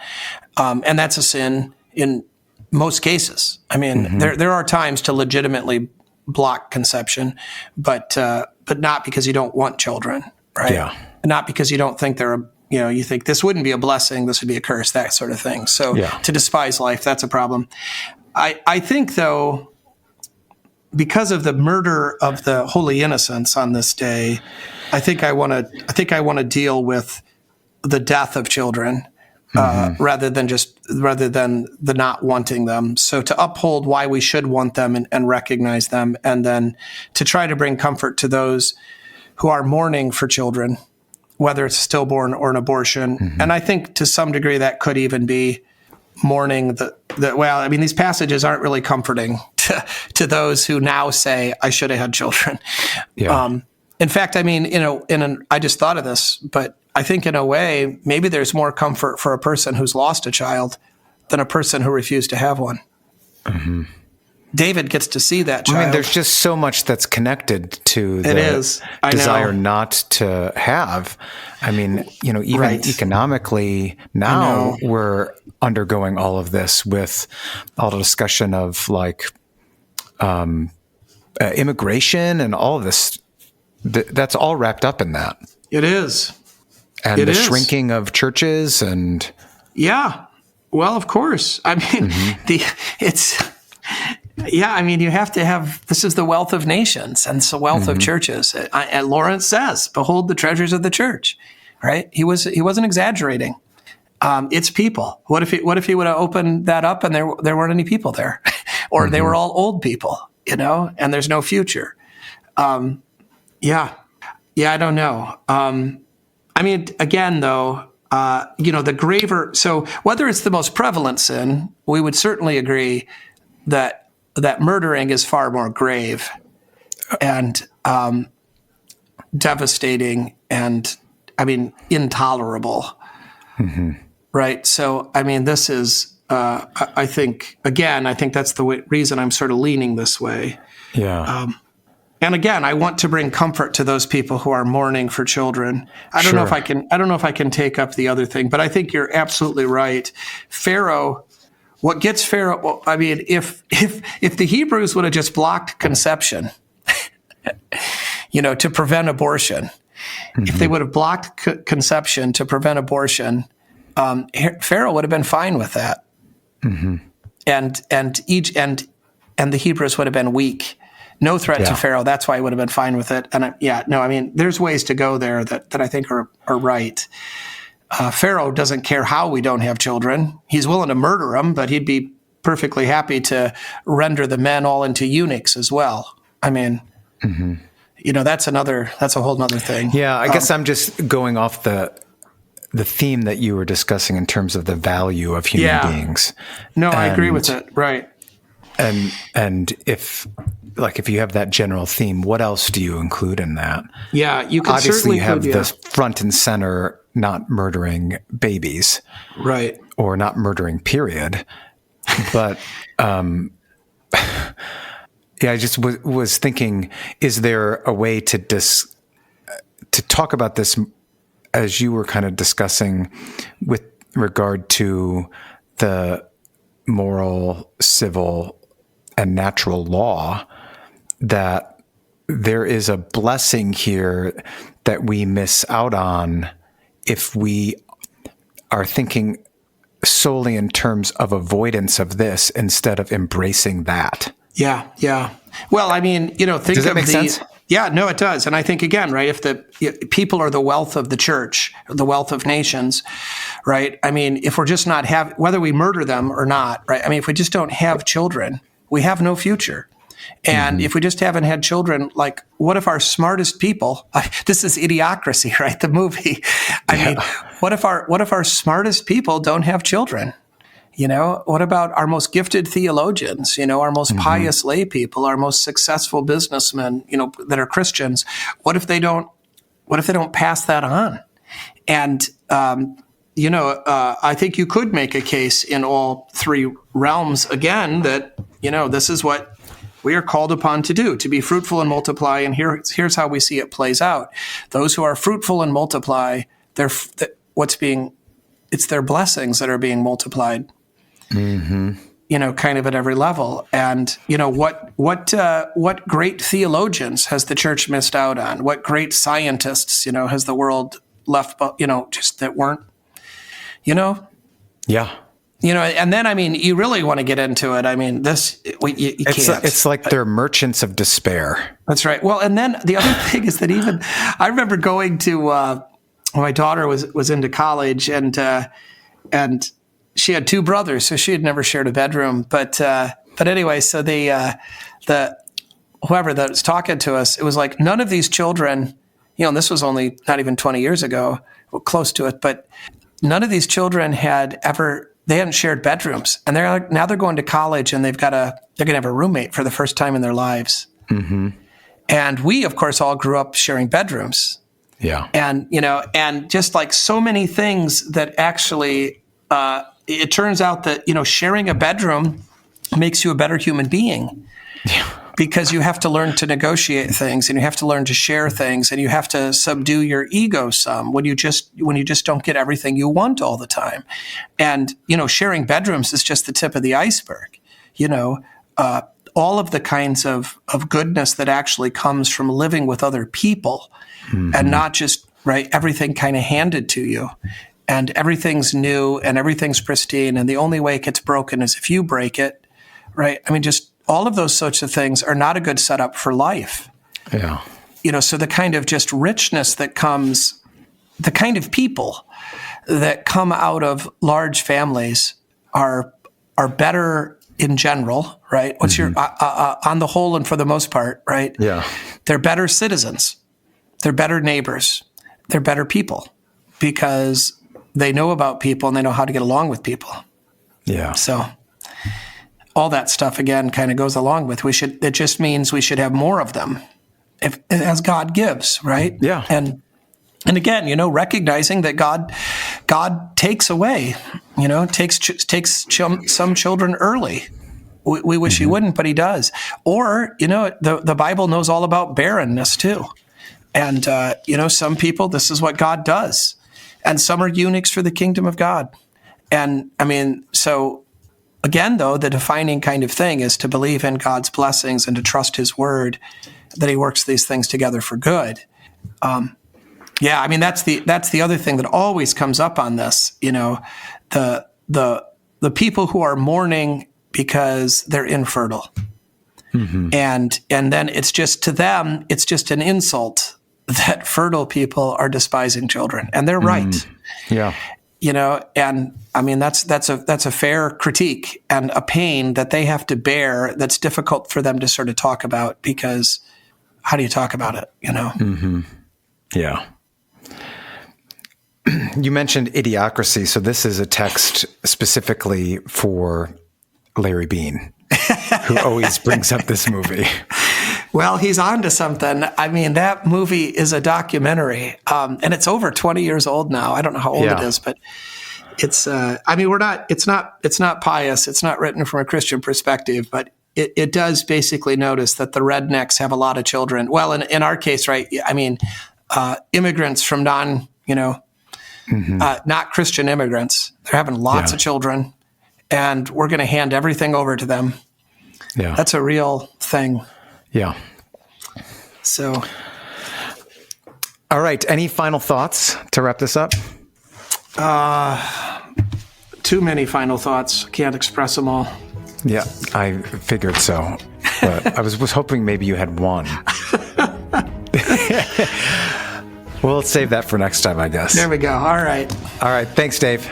and that's a sin in most cases. There are times to legitimately block conception, but not because you don't want children, right? Yeah. Not because you don't think you think this wouldn't be a blessing, this would be a curse, that sort of thing. So to despise life, that's a problem. I think though, because of the murder of the holy innocents on this day, I think I want to deal with the death of children. Rather than the not wanting them. So to uphold why we should want them and recognize them, and then to try to bring comfort to those who are mourning for children, whether it's a stillborn or an abortion. Mm-hmm. And I think to some degree that could even be mourning these passages aren't really comforting to those who now say, I should have had children. Yeah. In fact, I just thought of this, but I think in a way, maybe there's more comfort for a person who's lost a child than a person who refused to have one. Mm-hmm. David gets to see that child. There's just so much that's connected to the desire not to have. Even economically now we're undergoing all of this with all the discussion of immigration and all of this. That's all wrapped up in that. It is. And the shrinking of churches and... Yeah. Well, of course. Yeah, I mean, you have to have, this is the wealth of nations and it's the wealth of churches. And Lawrence says, behold the treasures of the church, right? He wasn't exaggerating. It's people. What if he would have opened that up and there weren't any people there, or they were all old people, and there's no future. Yeah, I don't know. I mean, again, though, the graver. So whether it's the most prevalent sin, we would certainly agree that murdering is far more grave and devastating and, I mean, intolerable. Right. So, I mean, this is, I think that's the reason I'm sort of leaning this way. Yeah. And again, I want to bring comfort to those people who are mourning for children. I don't know if I can take up the other thing, but I think you're absolutely right. Pharaoh, what gets Pharaoh, well, I mean, if the Hebrews would have just blocked conception, to prevent abortion, if they would have blocked conception to prevent abortion, Pharaoh would have been fine with that. And the Hebrews would have been weak. No threat to Pharaoh. That's why he would have been fine with it. And I mean, there's ways to go there that I think are right. Pharaoh doesn't care how we don't have children. He's willing to murder them, but he'd be perfectly happy to render the men all into eunuchs as well. I mean, that's a whole nother thing. Yeah, I guess I'm just going off the theme that you were discussing in terms of the value of human beings. No, I agree with it. Right. And if you have that general theme, what else do you include in that? Yeah, you can obviously certainly have this front and center, not murdering babies, right, or not murdering, period. But I just was thinking: is there a way to talk about this, as you were kind of discussing, with regard to the moral, civil, and natural law, that there is a blessing here that we miss out on if we are thinking solely in terms of avoidance of this instead of embracing that? Yeah. Well, I mean, think does that make sense? Yeah, no, it does. And I think, again, right, if the people are the wealth of the church, the wealth of nations, right? I mean, if we're just not whether we murder them or not, right? I mean, if we just don't have children, we have no future. And if we just haven't had children, like, what if our smartest people, this is Idiocracy, right? The movie. I mean, what if our smartest people don't have children? What about our most gifted theologians, our most pious lay people, our most successful businessmen, that are Christians? What if they don't pass that on? And, I think you could make a case in all three realms again that, this is what we are called upon to do, to be fruitful and multiply. And here's how we see it plays out. Those who are fruitful and multiply, it's their blessings that are being multiplied. Kind of at every level. And, what great theologians has the church missed out on? What great scientists, has the world left, just that weren't, Yeah. And then, I mean, you really want to get into it. I mean, you can't. It's like they're merchants of despair. That's right. Well, and then the other thing is that I remember going to, my daughter was into college and she had two brothers, so she had never shared a bedroom. But anyway, so whoever that was talking to us, it was like none of these children, and this was only not even 20 years ago, close to it, but none of these children they hadn't shared bedrooms, and they're going to college, and they're going to have a roommate for the first time in their lives. And we, of course, all grew up sharing bedrooms. Yeah, and and just like so many things that actually. It turns out that, sharing a bedroom makes you a better human being. Yeah. Because you have to learn to negotiate things, and you have to learn to share things, and you have to subdue your ego some when you just don't get everything you want all the time. And, sharing bedrooms is just the tip of the iceberg. All of the kinds of goodness that actually comes from living with other people and not just, right, everything kind of handed to you. And everything's new and everything's pristine, and the only way it gets broken is if you break it, right? I mean, just all of those sorts of things are not a good setup for life. Yeah. So the kind of just richness that comes, the kind of people that come out of large families are better in general, right? What's your on the whole and for the most part, right? Yeah. They're better citizens. They're better neighbors. They're better people because they know about people and they know how to get along with people. Yeah. So all that stuff again kind of goes along with it just means we should have more of them as God gives, right? Yeah. And again, recognizing that God takes away, takes some children early. We wish he wouldn't, but he does. Or, the Bible knows all about barrenness too. And, some people, this is what God does. And some are eunuchs for the kingdom of God. And so again, though, the defining kind of thing is to believe in God's blessings and to trust his word that he works these things together for good. That's the other thing that always comes up on this, the people who are mourning because they're infertile. Mm-hmm. And then it's just, to them, it's just an insult that fertile people are despising children, and they're right. Yeah. That's a fair critique and a pain that they have to bear that's difficult for them to sort of talk about, because how do you talk about it, Mm-hmm. Yeah. You mentioned Idiocracy, so this is a text specifically for Larry Bean, who always brings up this movie. Well, he's on to something. That movie is a documentary, and it's over 20 years old now. I don't know how old it is, but it's. It's not pious. It's not written from a Christian perspective, but it does basically notice that the rednecks have a lot of children. Well, in our case, right? Immigrants from not Christian immigrants. They're having lots of children, and we're going to hand everything over to them. Yeah, that's a real thing. Yeah. So, all right. Any final thoughts to wrap this up? Too many final thoughts. Can't express them all. Yeah, I figured so. But I was hoping maybe you had one. We'll save that for next time, I guess. There we go. All right. All right. Thanks, Dave.